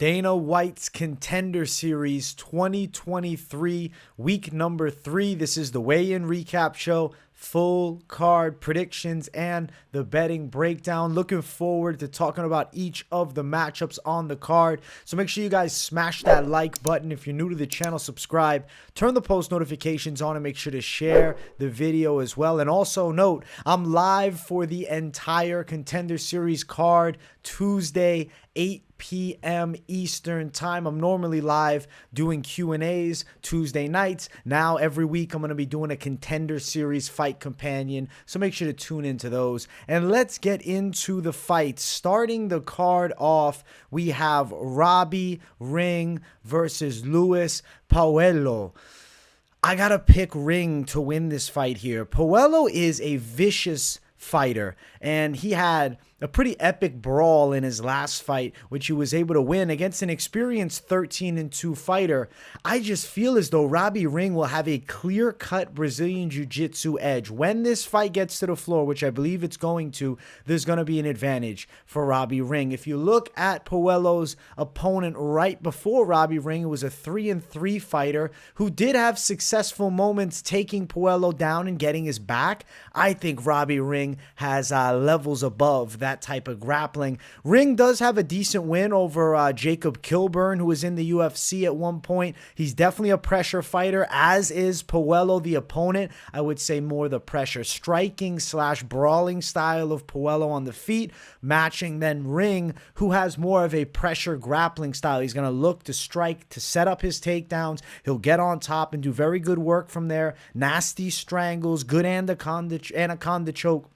Dana White's Contender Series 2023, week number 3. This is the weigh-in recap show, full card predictions, and the betting breakdown. Looking forward to talking about each of the matchups on the card. So make sure you guys smash that like button. If you're new to the channel, subscribe. Turn the post notifications on and make sure to share the video as well. And also note, I'm live for the entire Contender Series card Tuesday, 8 p.m. Eastern time. I'm normally live doing Q&As Tuesday nights. Now every week I'm going to be doing a Contender Series fight companion, so make sure to tune into those. And let's get into the fights. Starting the card off, we have Robbie Ring versus Luis Pajuelo. I gotta pick Ring to win this fight here. Pajuelo is a vicious fighter, and he had a pretty epic brawl in his last fight, which he was able to win against an experienced 13-2 fighter. I just feel as though Robbie Ring will have a clear-cut Brazilian Jiu-Jitsu edge. When this fight gets to the floor, which I believe it's going to, there's going to be an advantage for Robbie Ring. If you look at Pajuelo's opponent right before Robbie Ring, it was a 3-3 fighter who did have successful moments taking Pajuelo down and getting his back. I think Robbie Ring has levels above that type of grappling. Ring does have a decent win over Jacob Kilburn, who was in the UFC at one point. He's definitely a pressure fighter, as is Pajuelo, the opponent. I would say more the pressure striking / brawling style of Pajuelo on the feet, matching then Ring, who has more of a pressure grappling style. He's going to look to strike, to set up his takedowns. He'll get on top and do very good work from there. Nasty strangles, good anaconda choke.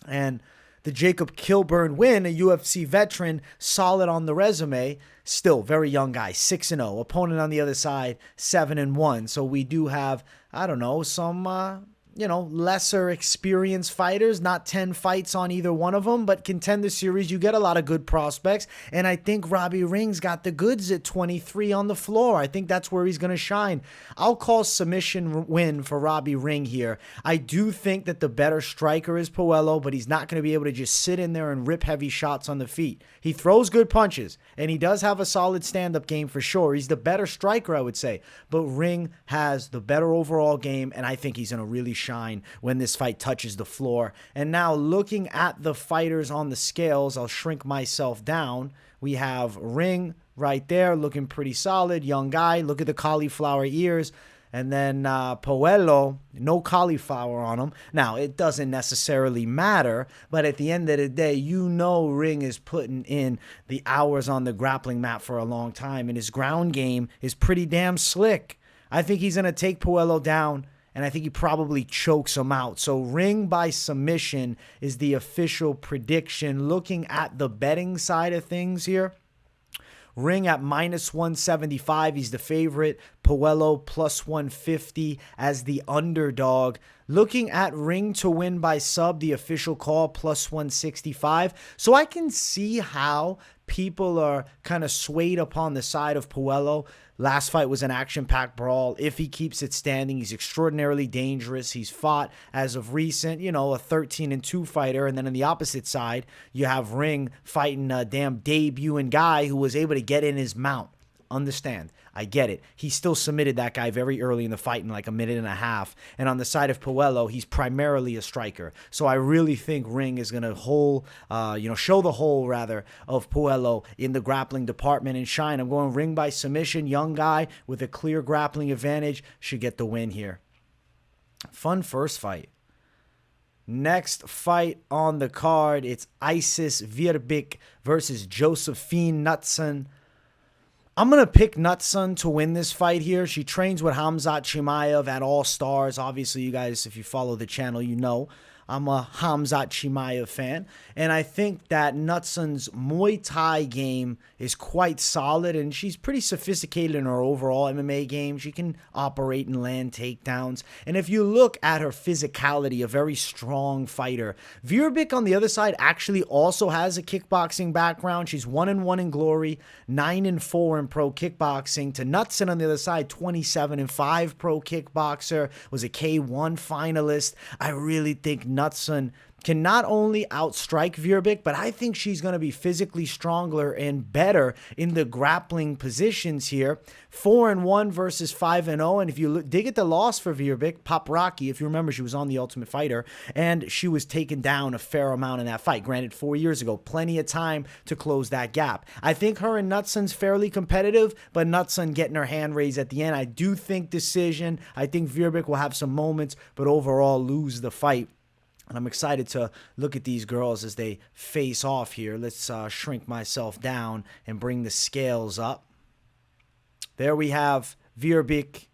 And the Jacob Kilburn win, a UFC veteran, solid on the resume. Still, very young guy, 6-0. Opponent on the other side, 7-1. So we do have, I don't know, some, lesser experienced fighters. Not 10 fights on either one of them, but Contender Series, you get a lot of good prospects. And I think Robbie Ring's got the goods at 23 on the floor. I think that's where he's going to shine. I'll call submission win for Robbie Ring here. I do think that the better striker is Pajuelo, but he's not going to be able to just sit in there and rip heavy shots on the feet. He throws good punches, and he does have a solid stand-up game for sure. He's the better striker, I would say. But Ring has the better overall game, and I think he's going to really shine when this fight touches the floor. And now looking at the fighters on the scales, I'll shrink myself down. We have Ring right there looking pretty solid. Young guy. Look at the cauliflower ears. And then Pajuelo, no cauliflower on him. Now, it doesn't necessarily matter, but at the end of the day, Ring is putting in the hours on the grappling mat for a long time, and his ground game is pretty damn slick. I think he's going to take Pajuelo down, and I think he probably chokes him out. So Ring by submission is the official prediction. Looking at the betting side of things here, Ring at -175, he's the favorite. Pajuelo +150 as the underdog. Looking at Ring to win by sub, the official call, +165. So I can see how people are kind of swayed upon the side of Pajuelo. Last fight was an action-packed brawl. If he keeps it standing, he's extraordinarily dangerous. He's fought, as of recent, a 13-2 fighter. And then on the opposite side, you have Ring fighting a damn debuting guy who was able to get in his mount. Understand. I get it. He still submitted that guy very early in the fight in like a minute and a half. And on the side of Pajuelo, he's primarily a striker. So I really think Ring is going to show the whole rather of Pajuelo in the grappling department and shine. I'm going Ring by submission. Young guy with a clear grappling advantage should get the win here. Fun first fight. Next fight on the card, it's Isis Verbeek versus Josefine Knutsson. I'm going to pick Knutsson to win this fight here. She trains with Khamzat Chimaev at All Stars. Obviously, you guys, if you follow the channel, you know I'm a Khamzat Chimaev fan. And I think that Knutsson's Muay Thai game is quite solid, and she's pretty sophisticated in her overall MMA game. She can operate and land takedowns. And if you look at her physicality, a very strong fighter. Verbeek on the other side actually also has a kickboxing background. She's 1-1 in Glory, 9-4 in pro kickboxing. To Knutsson on the other side, 27-5 pro kickboxer, was a K1 finalist. I really think Knutsson can not only outstrike Verbeek, but I think she's going to be physically stronger and better in the grappling positions here. 4-1 versus 5-0. And if you dig at the loss for Verbeek, Pop Rocky, if you remember, she was on The Ultimate Fighter, and she was taken down a fair amount in that fight. Granted, 4 years ago, plenty of time to close that gap. I think her and Knutsson's fairly competitive, but Knutsson getting her hand raised at the end. I do think decision. I think Verbeek will have some moments, but overall lose the fight. And I'm excited to look at these girls as they face off here. Let's shrink myself down and bring the scales up. There we have Verbeek.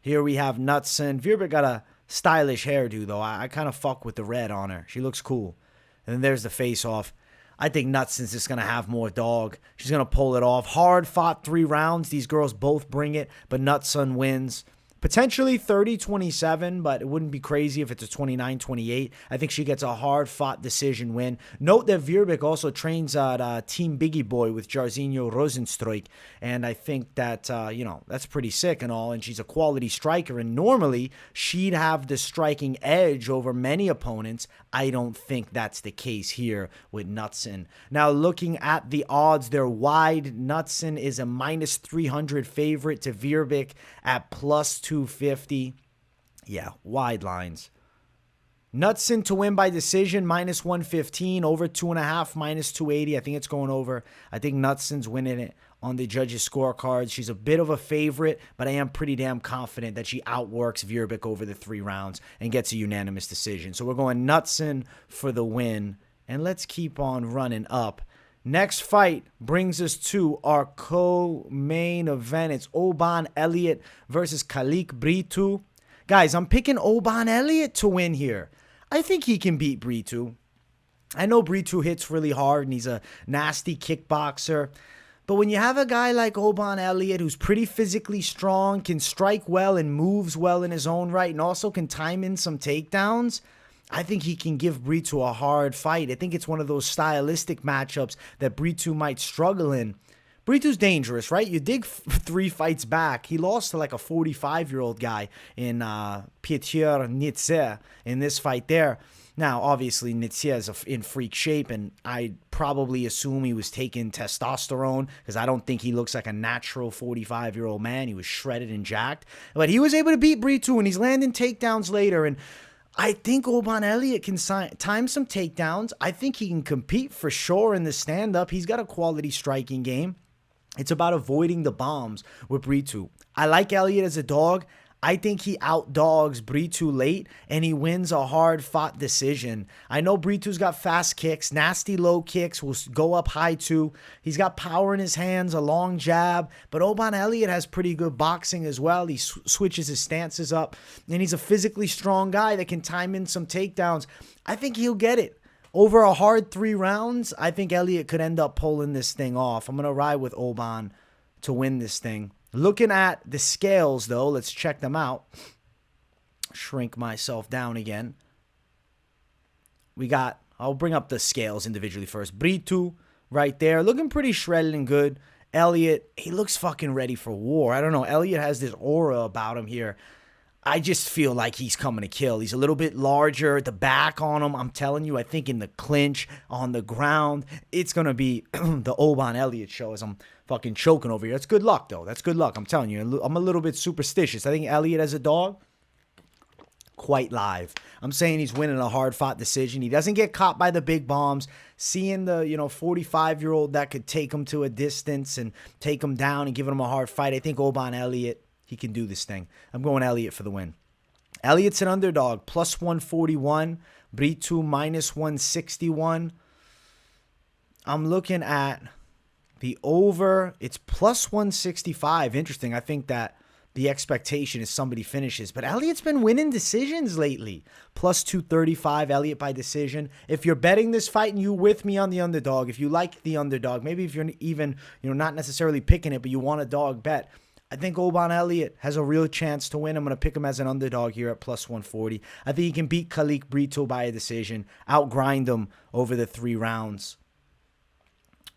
Here we have Knutsson. Verbeek got a stylish hairdo, though. I kind of fuck with the red on her. She looks cool. And then there's the face-off. I think Knutsson's just going to have more dog. She's going to pull it off. Hard-fought 3 rounds. These girls both bring it, but Knutsson wins. Potentially 30-27, but it wouldn't be crazy if it's a 29-28. I think she gets a hard-fought decision win. Note that Verbeek also trains at Team Biggie Boy with Jairzinho Rosenstruik, and I think that, that's pretty sick and all, and she's a quality striker, and normally she'd have the striking edge over many opponents. I don't think that's the case here with Knutsson. Now, looking at the odds, they're wide. Knutsson is a minus 300 favorite to Verbeek at plus 250. Yeah, wide lines. Knutsson to win by decision, minus 115. Over 2.5, minus 280. I think it's going over. I think Knutsson's winning it on the judges' scorecards. She's a bit of a favorite, but I am pretty damn confident that she outworks Verbeek over the 3 rounds and gets a unanimous decision. So we're going Knutsson for the win. And let's keep on running up. Next fight brings us to our co-main event. It's Oban Elliott versus Kaik Brito. Guys, I'm picking Oban Elliott to win here. I think he can beat Brito. I know Brito hits really hard and he's a nasty kickboxer. But when you have a guy like Oban Elliott who's pretty physically strong, can strike well and moves well in his own right, and also can time in some takedowns, I think he can give Brito a hard fight. I think it's one of those stylistic matchups that Brito might struggle in. Brito's dangerous, right? You dig 3 fights back. He lost to like a 45-year-old guy in Piotr Nitze in this fight there. Now, obviously, Nitze is in freak shape, and I'd probably assume he was taking testosterone because I don't think he looks like a natural 45-year-old man. He was shredded and jacked. But he was able to beat Brito, and he's landing takedowns later, and I think Oban Elliott can time some takedowns. I think he can compete for sure in the stand-up. He's got a quality striking game. It's about avoiding the bombs with Brito. I like Elliott as a dog. I think he outdogs Brito late, and he wins a hard-fought decision. I know Brito's got fast kicks, nasty low kicks, will go up high too. He's got power in his hands, a long jab, but Oban Elliott has pretty good boxing as well. He switches his stances up, and he's a physically strong guy that can time in some takedowns. I think he'll get it. Over a hard 3 rounds, I think Elliott could end up pulling this thing off. I'm going to ride with Oban to win this thing. Looking at the scales, though, let's check them out. Shrink myself down again. I'll bring up the scales individually first. Brito, right there, looking pretty shredded and good. Elliott, he looks fucking ready for war. I don't know, Elliott has this aura about him here. I just feel like he's coming to kill. He's a little bit larger, the back on him. I'm telling you, I think in the clinch, on the ground, it's going to be the Oban Elliott show as I'm fucking choking over here. That's good luck, though. That's good luck. I'm telling you, I'm a little bit superstitious. I think Elliott as a dog, quite live. I'm saying he's winning a hard-fought decision. He doesn't get caught by the big bombs. Seeing the 45-year-old that could take him to a distance and take him down and give him a hard fight, I think Oban Elliott, he can do this thing. I'm going Elliott for the win. Elliott's an underdog, plus 141. Brito, minus 161. I'm looking at the over. It's plus 165. Interesting. I think that the expectation is somebody finishes. But Elliott's been winning decisions lately. Plus 235, Elliott by decision. If you're betting this fight and you with me on the underdog, if you like the underdog, maybe if you're even not necessarily picking it, but you want a dog bet, I think Oban Elliott has a real chance to win. I'm going to pick him as an underdog here at plus 140. I think he can beat Kaik Brito by a decision, outgrind him over the 3 rounds.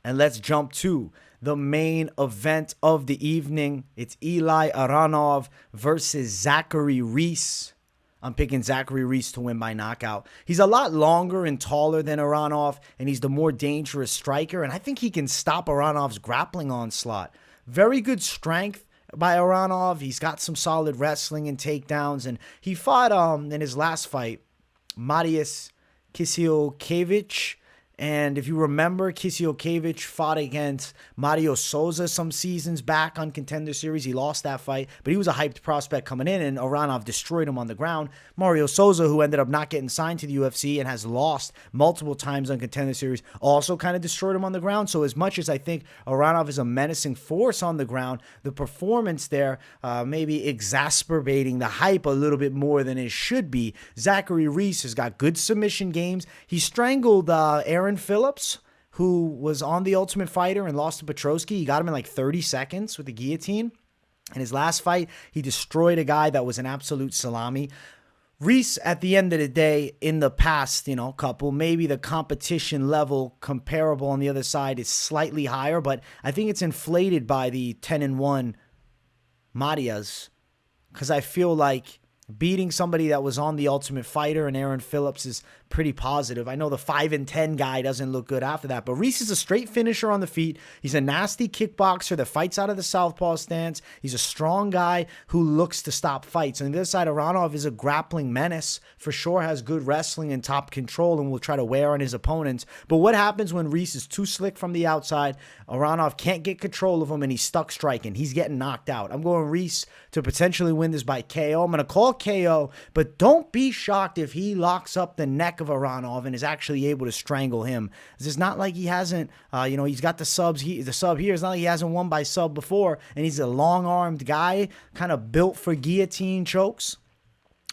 And let's jump to the main event of the evening. It's Aronov versus Zachary Reese. I'm picking Zachary Reese to win by knockout. He's a lot longer and taller than Aronov, and he's the more dangerous striker, and I think he can stop Aronov's grappling onslaught. Very good strength by Aronov. He's got some solid wrestling and takedowns, and he fought in his last fight, Mariusz Kisielkiewicz. And if you remember, Kisielkiewicz fought against Mario Souza some seasons back on Contender Series. He lost that fight, but he was a hyped prospect coming in, and Aronov destroyed him on the ground. Mario Souza, who ended up not getting signed to the UFC and has lost multiple times on Contender Series, also kind of destroyed him on the ground. So as much as I think Aronov is a menacing force on the ground, the performance there maybe exacerbating the hype a little bit more than it should be. Zachary Reese has got good submission games. He strangled Aaron Phillips, who was on The Ultimate Fighter and lost to Petrosky. He got him in like 30 seconds with the guillotine. In his last fight, he destroyed a guy that was an absolute salami. Reese, at the end of the day, in the past, couple, maybe the competition level comparable on the other side is slightly higher, but I think it's inflated by the 10-1 Marias, because I feel like beating somebody that was on The Ultimate Fighter and Aaron Phillips is pretty positive. I know the 5-10 guy doesn't look good after that, but Reese is a straight finisher on the feet. He's a nasty kickboxer that fights out of the southpaw stance. He's a strong guy who looks to stop fights. On the other side, Aronov is a grappling menace, for sure has good wrestling and top control and will try to wear on his opponents. But what happens when Reese is too slick from the outside? Aronov can't get control of him and he's stuck striking. He's getting knocked out. I'm going Reese to potentially win this by KO. I'm going to call KO, but don't be shocked if he locks up the neck of Aronov and is actually able to strangle him. It's not like he hasn't, he's got the subs. The sub here. It's not like he hasn't won by sub before, and he's a long-armed guy, kind of built for guillotine chokes.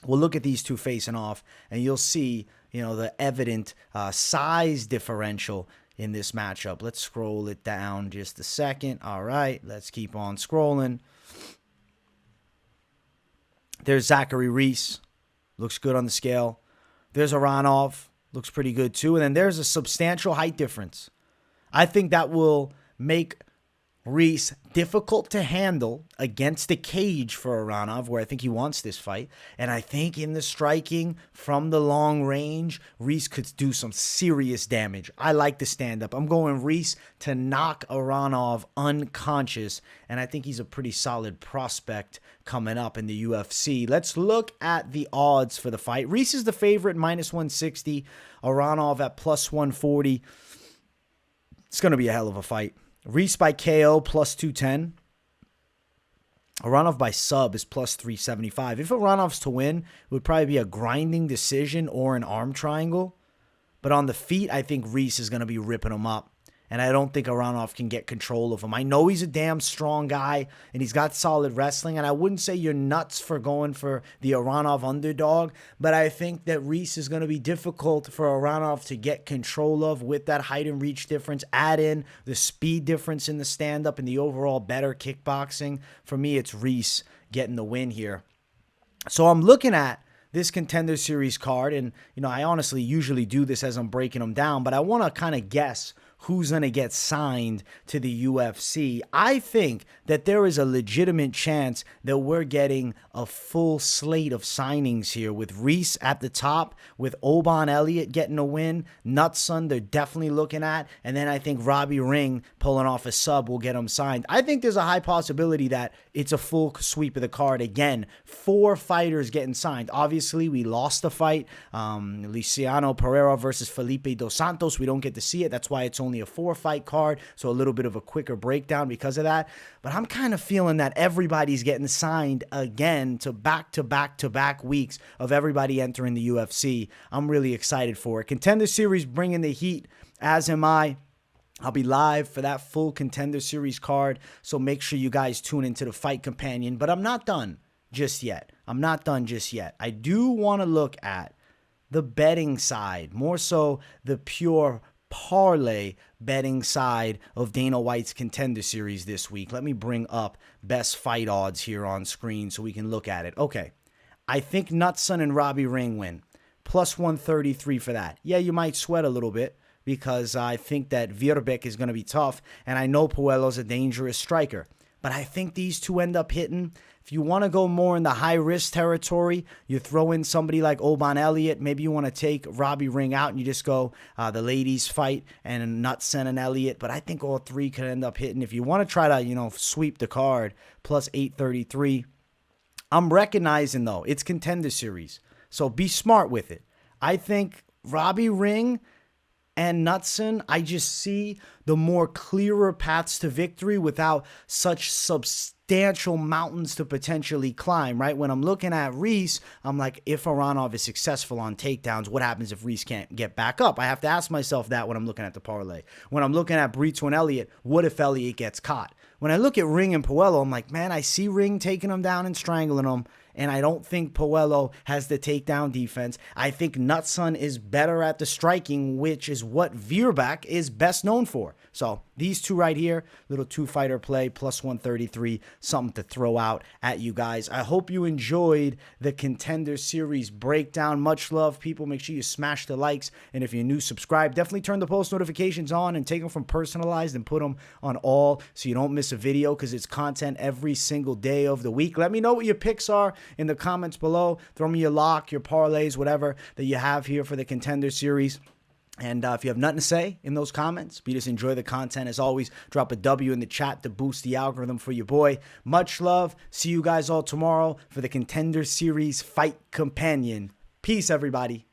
We'll look at these two facing off, and you'll see, the evident size differential in this matchup. Let's scroll it down just a second. All right, let's keep on scrolling. There's Zachary Reese. Looks good on the scale. There's Aronov. Looks pretty good too. And then there's a substantial height difference. I think that will make Reese difficult to handle against the cage for Aronov, where I think he wants this fight. And I think in the striking from the long range, Reese could do some serious damage. I like the stand-up. I'm going Reese to knock Aronov unconscious, and I think he's a pretty solid prospect coming up in the UFC. Let's look at the odds for the fight. Reese is the favorite, -160. Aronov at +140. It's going to be a hell of a fight. Reese by KO +210. Aronov by sub is +375. If Aronov's to win, it would probably be a grinding decision or an arm triangle. But on the feet, I think Reese is going to be ripping him up. And I don't think Aronov can get control of him. I know he's a damn strong guy, and he's got solid wrestling. And I wouldn't say you're nuts for going for the Aronov underdog, but I think that Reese is going to be difficult for Aronov to get control of with that height and reach difference. Add in the speed difference in the stand-up and the overall better kickboxing. For me, it's Reese getting the win here. So I'm looking at this Contender Series card, and I honestly usually do this as I'm breaking them down, but I want to kind of guess who's going to get signed to the UFC. I think that there is a legitimate chance that we're getting a full slate of signings here, with Reese at the top, with Oban Elliott getting a win, Knutsson they're definitely looking at, and then I think Robbie Ring pulling off a sub will get him signed. I think there's a high possibility that it's a full sweep of the card. Again, 4 fighters getting signed. Obviously, we lost the fight. Luciano Pereira versus Felipe Dos Santos. We don't get to see it. That's why it's only a 4-fight card, so a little bit of a quicker breakdown because of that. But I'm kind of feeling that everybody's getting signed again to back weeks of everybody entering the UFC. I'm really excited for it. Contender Series bringing the heat, as am I. I'll be live for that full Contender Series card, so make sure you guys tune into the Fight Companion. But I'm not done just yet. I do want to look at the betting side, more so the pure parlay betting side of Dana White's Contender Series this week. Let me bring up best fight odds here on screen so we can look at it. Okay, I think Knutsson and Robbie Ring win. +133 for that. Yeah, you might sweat a little bit because I think that Verbeek is going to be tough, and I know Pajuelo's a dangerous striker. But I think these two end up hitting If you want to go more in the high-risk territory, you throw in somebody like Oban Elliott. Maybe you want to take Robbie Ring out and you just go the ladies fight and Knutsson and Elliott. But I think all three could end up hitting. If you want to try to, sweep the card, plus 833. I'm recognizing, though, it's Contender Series. So be smart with it. I think Robbie Ring and Knutsson, I just see the more clearer paths to victory without such substantial mountains to potentially climb, right? When I'm looking at Reese, I'm like, if Aronov is successful on takedowns, what happens if Reese can't get back up? I have to ask myself that when I'm looking at the parlay. When I'm looking at Brito and Elliott, what if Elliott gets caught? When I look at Ring and Pajuelo, I'm like, man, I see Ring taking him down and strangling him. And I don't think Pajuelo has the takedown defense. I think Knutsson is better at the striking, which is what Verbeek is best known for. So these two right here, little two-fighter play, plus 133, something to throw out at you guys. I hope you enjoyed the Contender Series breakdown. Much love, people. Make sure you smash the likes. And if you're new, subscribe. Definitely turn the post notifications on and take them from personalized and put them on all so you don't miss a video because it's content every single day of the week. Let me know what your picks are in the comments below. Throw me your lock, your parlays, whatever that you have here for the Contender Series. And if you have nothing to say in those comments, but you just enjoy the content, as always, drop a W in the chat to boost the algorithm for your boy. Much love. See you guys all tomorrow for the Contender Series Fight Companion. Peace, everybody.